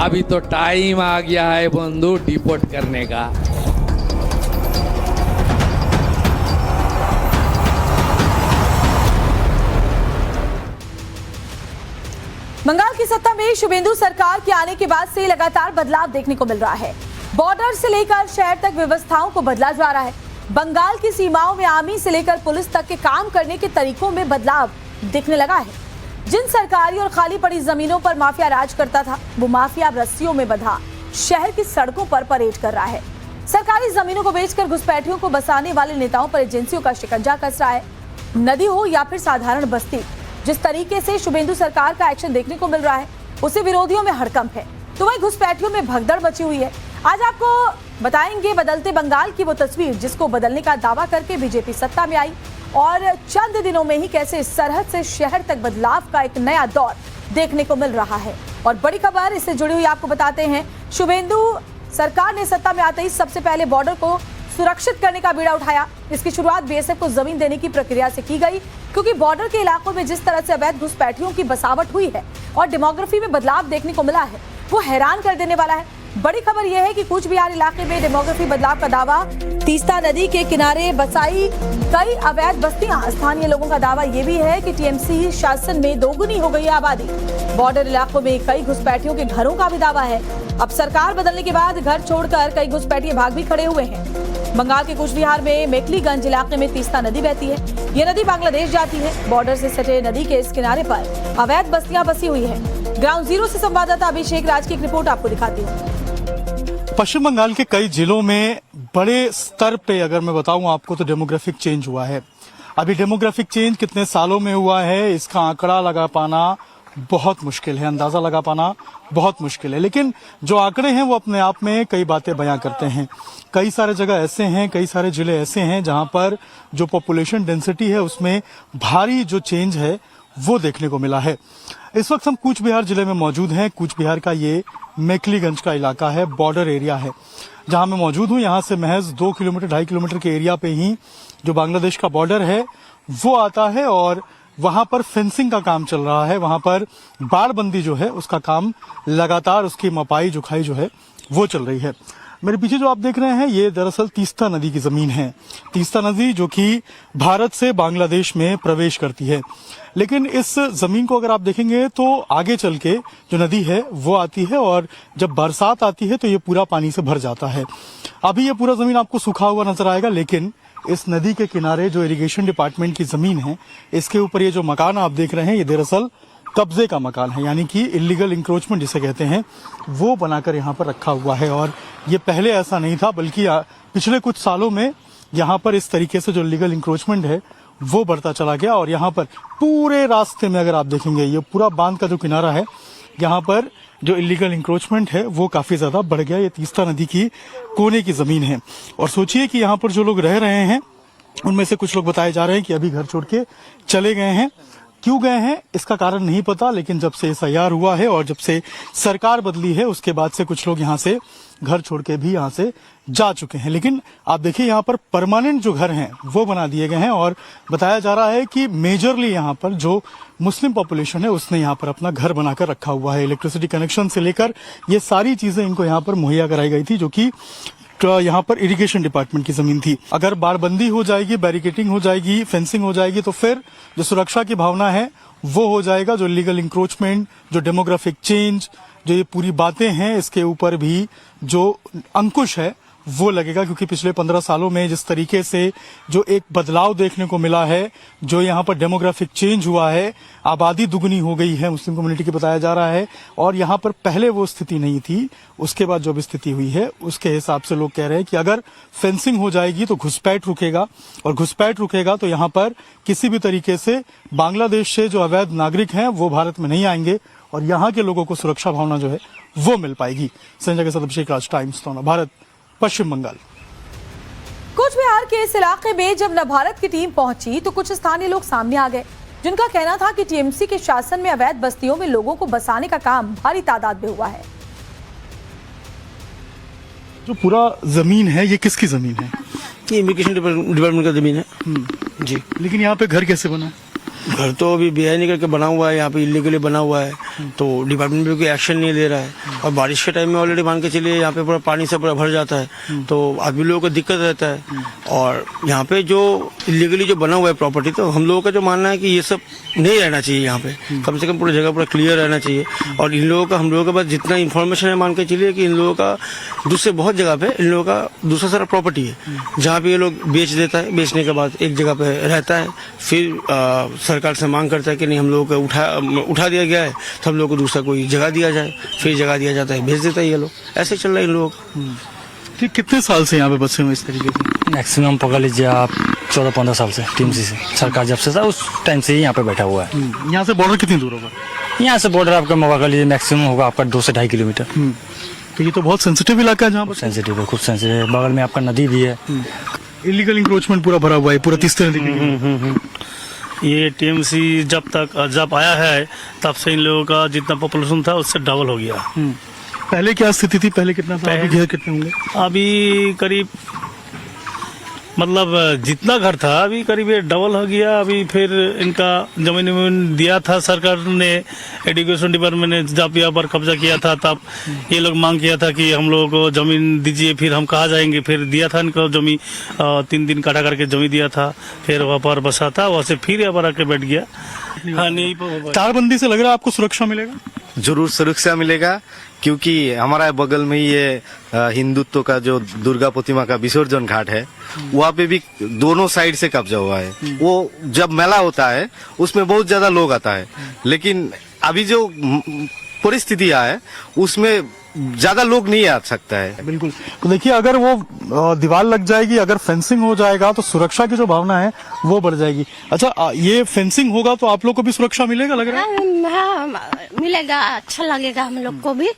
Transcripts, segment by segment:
अभी तो टाइम आ गया है बंधु डिपोर्ट करने का। बंगाल की सत्ता में शुभेंदु सरकार के आने के बाद से लगातार बदलाव देखने को मिल रहा है। बॉर्डर से लेकर शहर तक व्यवस्थाओं को बदला जा रहा है। बंगाल की सीमाओं में आर्मी से लेकर पुलिस तक के काम करने के तरीकों में बदलाव दिखने लगा है। जिन सरकारी और खाली पड़ी जमीनों पर माफिया राज करता था, वो माफिया रस्सियों में बंधा शहर की सड़कों पर परेड कर रहा है। सरकारी जमीनों को बेचकर घुसपैठियों को बसाने वाले नेताओं पर एजेंसियों का शिकंजा कस रहा है। नदी हो या फिर साधारण बस्ती, जिस तरीके से शुभेंदु सरकार का एक्शन देखने को मिल रहा है, उसे विरोधियों में हड़कंप है, तो वहीं घुसपैठियों में भगदड़ मची हुई है। आज आपको बताएंगे बदलते बंगाल की वो तस्वीर जिसको बदलने का दावा करके बीजेपी सत्ता में आई और चंद दिनों में ही कैसे सरहद से शहर तक बदलाव का एक नया दौर देखने को मिल रहा है। और बड़ी खबर इससे जुड़ी हुई आपको बताते हैं। शुभेंदु सरकार ने सत्ता में आते ही सबसे पहले बॉर्डर को सुरक्षित करने का बीड़ा उठाया। इसकी शुरुआत बीएसएफ को जमीन देने की प्रक्रिया से की गई, क्योंकि बॉर्डर के इलाकों में जिस तरह से अवैध घुसपैठियों की बसावट हुई है और डेमोग्राफी में बदलाव देखने को मिला है, वो हैरान कर देने वाला है। बड़ी खबर यह है कि कूच बिहार इलाके में डेमोग्राफी बदलाव का दावा। तीस्ता नदी के किनारे बसाई कई अवैध बस्तियां। स्थानीय लोगों का दावा यह भी है कि टीएमसी शासन में दोगुनी हो गई है आबादी। बॉर्डर इलाकों में कई घुसपैठियों के घरों का भी दावा है। अब सरकार बदलने के बाद घर छोड़कर कई घुसपैठिए भाग भी खड़े हुए हैं। बंगाल के कूच बिहार में मेखलीगंज इलाके में तीस्ता नदी बहती है। यह नदी बांग्लादेश जाती है। बॉर्डर से सटे नदी के इस किनारे पर अवैध बस्तियां बसी हुई है। ग्राउंड जीरो से संवाददाता अभिषेक राज की एक रिपोर्ट आपको दिखाती हूँ। पश्चिम बंगाल के कई जिलों में बड़े स्तर पे अगर मैं बताऊं आपको तो डेमोग्राफिक चेंज हुआ है। अभी डेमोग्राफिक चेंज कितने सालों में हुआ है, इसका आंकड़ा लगा पाना बहुत मुश्किल है, अंदाजा लगा पाना बहुत मुश्किल है। लेकिन जो आंकड़े हैं वो अपने आप में कई बातें बयां करते हैं। कई सारे जगह ऐसे हैं, कई सारे जिले ऐसे हैं जहां पर जो पॉपुलेशन डेंसिटी है उसमें भारी जो चेंज है वो देखने को मिला है। इस वक्त हम कूच बिहार जिले में मौजूद हैं। कूच बिहार का ये मेखलीगंज का इलाका है, बॉर्डर एरिया है जहां मैं मौजूद हूं। यहां से महज 2 किलोमीटर 2.5 किलोमीटर के एरिया पे ही जो बांग्लादेश का बॉर्डर है वो आता है और वहां पर फेंसिंग का काम चल रहा है। वहां पर बाड़बंदी जो है उसका काम लगातार, उसकी मपाई जुखाई जो है वो चल रही है। मेरे पीछे जो आप देख रहे हैं ये दरअसल तीस्ता नदी की जमीन है। तीस्ता नदी जो कि भारत से बांग्लादेश में प्रवेश करती है। लेकिन इस जमीन को अगर आप देखेंगे तो आगे चल के जो नदी है वो आती है और जब बरसात आती है तो ये पूरा पानी से भर जाता है। अभी ये पूरा जमीन आपको सूखा हुआ नजर आएगा, लेकिन इस नदी के किनारे जो इरिगेशन डिपार्टमेंट की जमीन है इसके ऊपर ये जो मकान आप देख रहे हैं ये दरअसल कब्जे का मकान है, यानी कि इलीगल इंक्रोचमेंट जिसे कहते हैं वो बनाकर यहाँ पर रखा हुआ है। और ये पहले ऐसा नहीं था, बल्कि पिछले कुछ सालों में यहाँ पर इस तरीके से जो इलीगल इंक्रोचमेंट है वो बढ़ता चला गया। और यहाँ पर पूरे रास्ते में अगर आप देखेंगे ये पूरा बांध का जो किनारा है यहाँ पर जो इलीगल इंक्रोचमेंट है वो काफी ज्यादा बढ़ गया। ये तीस्ता नदी की कोने की जमीन है और सोचिए कि यहाँ पर जो लोग रह रहे हैं उनमें से कुछ लोग बताए जा रहे हैं कि अभी घर छोड़ के चले गए हैं। क्यों गए हैं इसका कारण नहीं पता, लेकिन जब से एसआईआर हुआ है और जब से सरकार बदली है उसके बाद से कुछ लोग यहाँ से घर छोड़ के भी यहाँ से जा चुके हैं। लेकिन आप देखिए यहाँ पर परमानेंट जो घर हैं वो बना दिए गए हैं और बताया जा रहा है कि मेजरली यहाँ पर जो मुस्लिम पॉपुलेशन है उसने यहाँ पर अपना घर बनाकर रखा हुआ है। इलेक्ट्रिसिटी कनेक्शन से लेकर ये सारी चीजें इनको यहाँ पर मुहैया कराई गई थी, जो कि यहाँ पर इरिगेशन डिपार्टमेंट की जमीन थी। अगर बाड़बंदी हो जाएगी, बैरिकेटिंग हो जाएगी, फेंसिंग हो जाएगी तो फिर जो सुरक्षा की भावना है वो हो जाएगा। जो लीगल इंक्रोचमेंट, जो डेमोग्राफिक चेंज, जो ये पूरी बातें हैं इसके ऊपर भी जो अंकुश है वो लगेगा। क्योंकि पिछले 15 सालों में जिस तरीके से जो एक बदलाव देखने को मिला है, जो यहाँ पर डेमोग्राफिक चेंज हुआ है, आबादी दुगनी हो गई है मुस्लिम कम्युनिटी की बताया जा रहा है और यहाँ पर पहले वो स्थिति नहीं थी, उसके बाद जो भी स्थिति हुई है उसके हिसाब से लोग कह रहे हैं कि अगर फेंसिंग हो जाएगी तो घुसपैठ रुकेगा और घुसपैठ रुकेगा तो यहाँ पर किसी भी तरीके से बांग्लादेश से जो अवैध नागरिक हैं वो भारत में नहीं आएंगे और यहाँ के लोगों को सुरक्षा भावना जो है वो मिल पाएगी। संजय के साथ अभिषेक राज, टाइम्स भारत, पश्चिम बंगाल। कूच बिहार के इस इलाके में जब नवभारत की टीम पहुंची तो कुछ स्थानीय लोग सामने आ गए जिनका कहना था कि टीएमसी के शासन में अवैध बस्तियों में लोगों को बसाने का काम भारी तादाद में हुआ है। जो पूरा जमीन है ये किसकी जमीन है? ये इमिग्रेशन डिपार्टमेंट का जमीन है जी। लेकिन यहाँ पे घर कैसे बना? घर तो अभी बेआईनी करके बना हुआ है, यहाँ पे इलीगली बना हुआ है, तो डिपार्टमेंट भी कोई एक्शन नहीं ले रहा है। और बारिश के टाइम में ऑलरेडी मान के चलिए यहाँ पे पूरा पानी से पूरा भर जाता है, तो आदमी लोगों को दिक्कत रहता है। और यहाँ पे जो इलीगली जो बना हुआ है प्रॉपर्टी, तो हम लोगों का जो मानना है कि ये सब नहीं रहना चाहिए यहाँ पे, कम से कम पूरा जगह पूरा क्लियर रहना चाहिए। और इन लोगों का, हम लोगों के पास जितना इन्फॉर्मेशन है, मान के चलिए कि इन लोगों का दूसरे बहुत जगह पे इन लोगों का दूसरा सारा प्रॉपर्टी है, जहाँ पे ये लोग बेच देता है, बेचने के बाद एक जगह पे रहता है, फिर सरकार से मांग करता है कि नहीं हम लोगों को उठा दिया गया है, तो हम लोग को दूसरा कोई जगह दिया जाए, फिर जगह दिया जाता है, भेज देता है ये लोग। ऐसे चल रहा है इन लोगों का। ठीक, कितने साल से यहाँ पे बसे हुए इस तरीके से? मैक्सिमम पकड़ लीजिए आप 14-15 साल से, टीएमसी से सरकार जब से था उस टाइम से ही यहाँ पे बैठा हुआ है। यहाँ से बॉर्डर कितनी दूर होगा? यहाँ से बॉर्डर आपका पकड़ लीजिए मैक्सिमम होगा आपका 2 से 2.5 किलोमीटर। तो ये तो बहुत सेंसिटिव इलाका है जहाँ पर। सेंसिटिव है, खूब सेंसिटिव है। बगल में आपका नदी भी है। इलीगल इंक्रोचमेंट पूरा भरा हुआ है, पूरा तीस्ते नदी के। ये टीएमसी जब आया है तब से इन लोगों का जितना पॉपुलेशन था उससे डबल हो गया। पहले क्या स्थिति थी? पहले कितना था? अभी घेर कितने होंगे? अभी करीब मतलब जितना घर था अभी करीब ये डबल हो गया। अभी फिर इनका जमीन दिया था सरकार ने, एजुकेशन डिपार्टमेंट ने जब यहाँ पर कब्जा किया था तब ये लोग मांग किया था कि हम लोगों को जमीन दीजिए, फिर हम कहाँ जाएंगे। फिर दिया था इनको जमीन, 3 दिन काटा करके जमीन दिया था, फिर वहाँ पर बसा था, वहाँ से फिर यहाँ पर आके बैठ गया। हाँ, नहीं तारबंदी से लग रहा है आपको सुरक्षा मिलेगा? जरूर सुरक्षा मिलेगा, क्योंकि हमारा बगल में ही ये हिंदुत्व का जो दुर्गा प्रतिमा का विसर्जन घाट है, वहाँ पे भी दोनों साइड से कब्जा हुआ है। वो जब मेला होता है उसमें बहुत ज्यादा लोग आता है, लेकिन अभी जो परिस्थिति है उसमें ज्यादा लोग नहीं आ सकता है। बिल्कुल। तो देखिए, अगर वो दीवार लग जाएगी, अगर फेंसिंग हो जाएगा, तो सुरक्षा की जो भावना है वो बढ़ जाएगी। अच्छा, ये फेंसिंग होगा तो आप लोग को भी सुरक्षा मिलेगा लग रहा है? हाँ, मिलेगा, अच्छा लगेगा हम लोग को भी।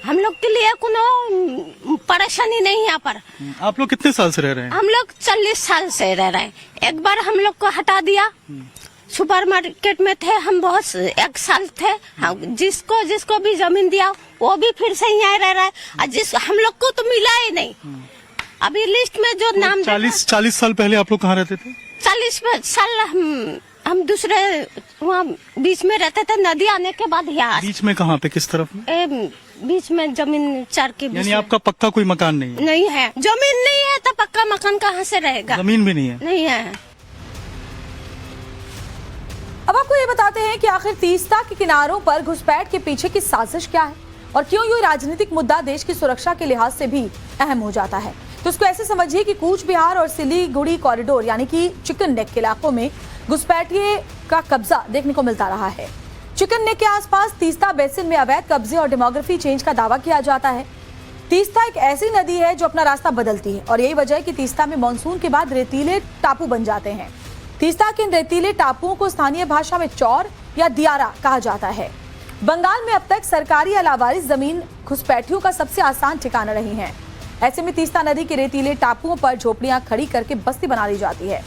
हम लोग के लिए कोनो परेशानी नहीं है यहाँ पर। आप लोग कितने साल से रह रहे हैं? हम लोग 40 साल से रह रहे हैं। एक बार हम लोग को हटा दिया, सुपर मार्केट में थे हम, बहुत 1 साल थे। हाँ, जिसको भी जमीन दिया वो भी फिर से यहाँ रह रहा है। हम लोग को तो मिला ही नहीं। अभी लिस्ट में जो नाम 40 साल पहले आप लोग कहाँ रहते थे? 40 साल हम दूसरे वहाँ बीच में रहते थे, नदी आने के बाद यहाँ। बीच में कहाँ पे, किस तरफ में? बीच में जमीन 4 के बीच। यानी आपका पक्का कोई मकान नहीं है? नहीं है, जमीन नहीं है तो पक्का मकान कहाँ से रहेगा? जमीन भी नहीं है? नहीं है। अब आपको ये बताते हैं कि आखिर तीस्ता के किनारों पर घुसपैठ के पीछे की साजिश क्या है और क्यों ये राजनीतिक मुद्दा देश की सुरक्षा के लिहाज से भी अहम हो जाता है। तो इसको ऐसे समझिए कि कूच बिहार और सिलीगुड़ी कॉरिडोर यानी कि चिकन नेक के इलाकों में घुसपैठिए का कब्जा देखने को मिलता रहा है। चिकन नेक के आसपास तीस्ता बेसिन में अवैध कब्जे और डेमोग्राफी चेंज का दावा किया जाता है। तीस्ता एक ऐसी नदी है जो अपना रास्ता बदलती है और यही वजह है कि तीस्ता में मानसून के बाद रेतीले टापू बन जाते हैं। तीस्ता के इन रेतीले टापुओं को स्थानीय भाषा में चौर या दियारा कहा जाता है। बंगाल में अब तक सरकारी या लावारिस जमीन घुसपैठियों का सबसे आसान ठिकाना रही है। ऐसे में तीस्ता नदी के रेतीले टापुओं पर झोपड़ियां खड़ी करके बस्ती बना ली जाती है।